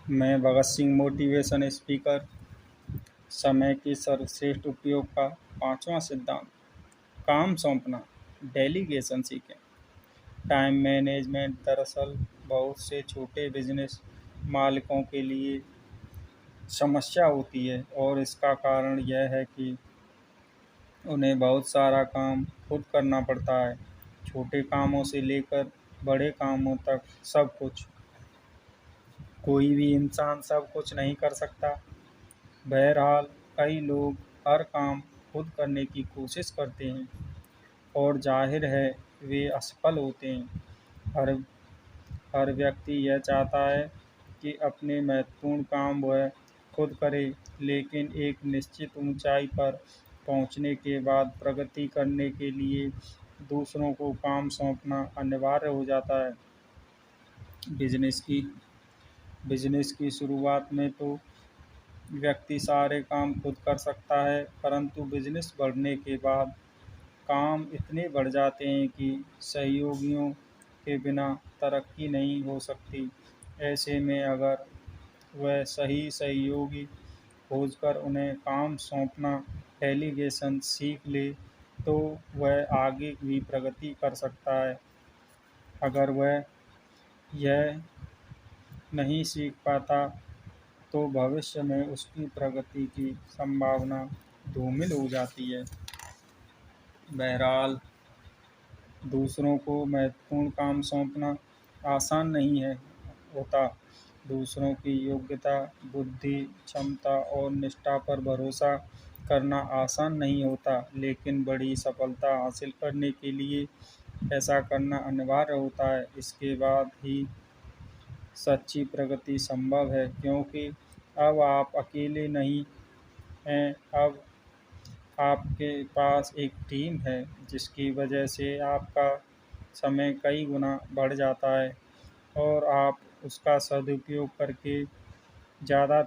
मैं Bhagat Singh motivation speaker. समय के सर्वश्रेष्ठ उपयोग का पांचवा सिद्धांत। काम सौंपना, डेलीगेशन सीखें। टाइम मैनेजमेंट दरअसल बहुत से छोटे बिजनेस मालिकों के लिए समस्या होती है और इसका कारण यह है कि उन्हें बहुत सारा काम खुद करना पड़ता है। छोटे कामों से लेकर बड़े कामों तक सब कुछ। कोई भी इंसान सब कुछ नहीं कर सकता। बहरहाल, कई लोग हर काम खुद करने की कोशिश करते हैं और जाहिर है वे असफल होते हैं। हर हर व्यक्ति यह चाहता है कि अपने महत्वपूर्ण काम वह खुद करे, लेकिन एक निश्चित ऊंचाई पर पहुंचने के बाद प्रगति करने के लिए दूसरों को काम सौंपना अनिवार्य हो जाता है। बिजनेस की बिजनेस की शुरुआत में तो व्यक्ति सारे काम खुद कर सकता है, परंतु बिजनेस बढ़ने के बाद काम इतने बढ़ जाते हैं कि सहयोगियों के बिना तरक्की नहीं हो सकती। ऐसे में अगर वह सही सहयोगी खोजकर उन्हें काम सौंपना, डेलीगेशन सीख ले, तो वह आगे भी प्रगति कर सकता है। अगर वह यह नहीं सीख पाता तो भविष्य में उसकी प्रगति की संभावना धूमिल हो जाती है। बहरहाल, दूसरों को महत्वपूर्ण काम सौंपना आसान नहीं होता। दूसरों की योग्यता, बुद्धि, क्षमता और निष्ठा पर भरोसा करना आसान नहीं होता, लेकिन बड़ी सफलता हासिल करने के लिए ऐसा करना अनिवार्य होता है। इसके बाद ही सच्ची प्रगति संभव है, क्योंकि अब आप अकेले नहीं हैं। अब आपके पास एक टीम है, जिसकी वजह से आपका समय कई गुना बढ़ जाता है और आप उसका सदुपयोग करके ज़्यादा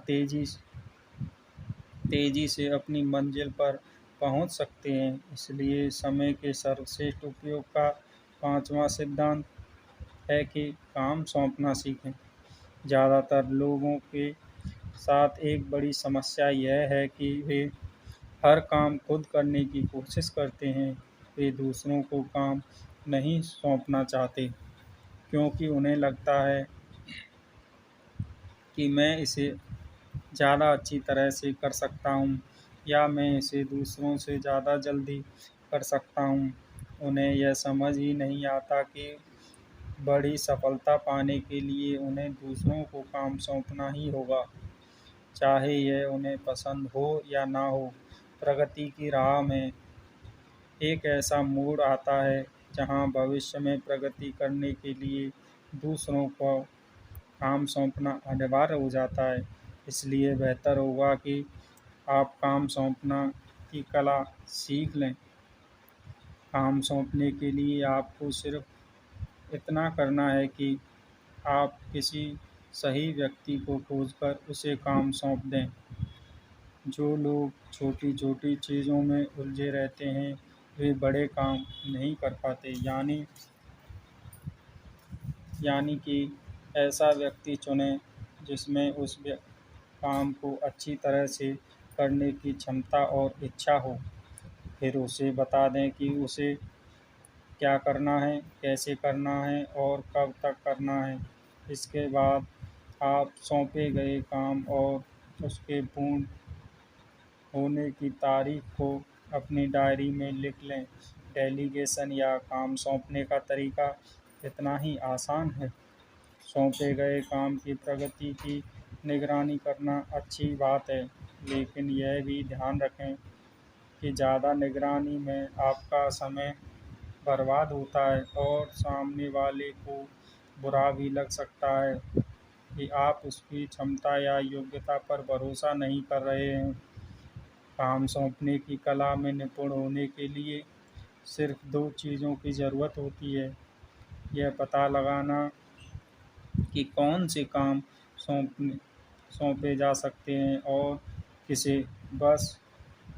तेज़ी से अपनी मंजिल पर पहुंच सकते हैं। इसलिए समय के सर्वश्रेष्ठ उपयोग का पांचवा सिद्धांत है कि काम सौंपना सीखें। ज़्यादातर लोगों के साथ एक बड़ी समस्या यह है कि वे हर काम खुद करने की कोशिश करते हैं। वे दूसरों को काम नहीं सौंपना चाहते, क्योंकि उन्हें लगता है कि मैं इसे ज़्यादा अच्छी तरह से कर सकता हूँ या मैं इसे दूसरों से ज़्यादा जल्दी कर सकता हूँ। उन्हें यह समझ ही नहीं आता कि बड़ी सफलता पाने के लिए उन्हें दूसरों को काम सौंपना ही होगा, चाहे यह उन्हें पसंद हो या ना हो। प्रगति की राह में एक ऐसा मोड़ आता है जहां भविष्य में प्रगति करने के लिए दूसरों को काम सौंपना अनिवार्य हो जाता है। इसलिए बेहतर होगा कि आप काम सौंपना की कला सीख लें। काम सौंपने के लिए आपको सिर्फ इतना करना है कि आप किसी सही व्यक्ति को खोजकर उसे काम सौंप दें। जो लोग छोटी-छोटी चीज़ों में उलझे रहते हैं, वे बड़े काम नहीं कर पाते। यानी कि ऐसा व्यक्ति चुनें जिसमें उस काम को अच्छी तरह से करने की क्षमता और इच्छा हो। फिर उसे बता दें कि उसे क्या करना है, कैसे करना है और कब तक करना है। इसके बाद आप सौंपे गए काम और उसके पूर्ण होने की तारीख को अपनी डायरी में लिख लें। डेलीगेशन या काम सौंपने का तरीका इतना ही आसान है। सौंपे गए काम की प्रगति की निगरानी करना अच्छी बात है, लेकिन यह भी ध्यान रखें कि ज़्यादा निगरानी में आपका समय बर्बाद होता है और सामने वाले को बुरा भी लग सकता है कि आप उसकी क्षमता या योग्यता पर भरोसा नहीं कर रहे हैं। काम सौंपने की कला में निपुण होने के लिए सिर्फ दो चीज़ों की ज़रूरत होती है: यह पता लगाना कि कौन से काम सौंपे जा सकते हैं और किसे। बस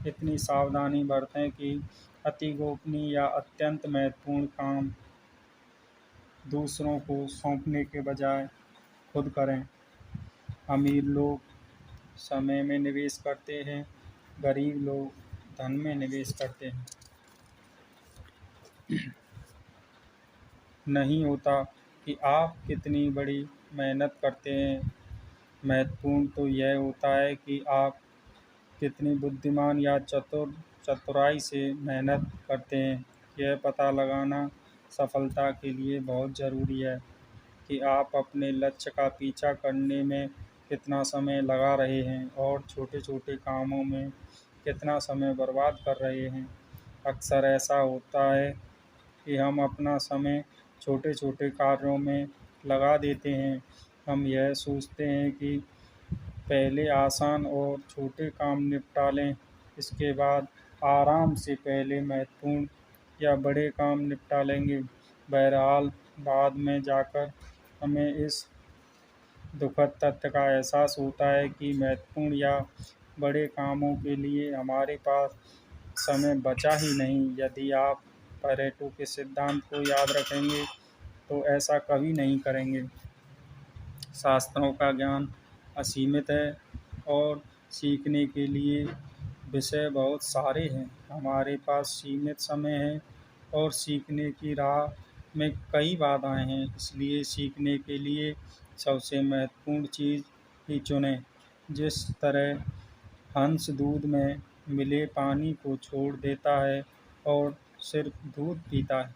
इतनी सावधानी बरतें कि अति गोपनीय या अत्यंत महत्वपूर्ण काम दूसरों को सौंपने के बजाय खुद करें। अमीर लोग समय में निवेश करते हैं, गरीब लोग धन में निवेश करते हैं। नहीं होता कि आप कितनी बड़ी मेहनत करते हैं, महत्वपूर्ण तो यह होता है कि आप कितनी बुद्धिमान या चतुराई से मेहनत करते हैं। यह पता लगाना सफलता के लिए बहुत ज़रूरी है कि आप अपने लक्ष्य का पीछा करने में कितना समय लगा रहे हैं और छोटे-छोटे कामों में कितना समय बर्बाद कर रहे हैं। अक्सर ऐसा होता है कि हम अपना समय छोटे-छोटे कार्यों में लगा देते हैं। हम यह सोचते हैं कि पहले आसान और छोटे काम निपटा लें, इसके बाद आराम से पहले महत्वपूर्ण या बड़े काम निपटा लेंगे। बहरहाल, बाद में जाकर हमें इस दुखद तथ्य का एहसास होता है कि महत्वपूर्ण या बड़े कामों के लिए हमारे पास समय बचा ही नहीं। यदि आप पैरेटो के सिद्धांत को याद रखेंगे तो ऐसा कभी नहीं करेंगे। शास्त्रों का ज्ञान असीमित है और सीखने के लिए विषय बहुत सारे हैं। हमारे पास सीमित समय है और सीखने की राह में कई बाधाएं हैं, इसलिए सीखने के लिए सबसे महत्वपूर्ण चीज़ ही चुनें। जिस तरह हंस दूध में मिले पानी को छोड़ देता है और सिर्फ दूध पीता है,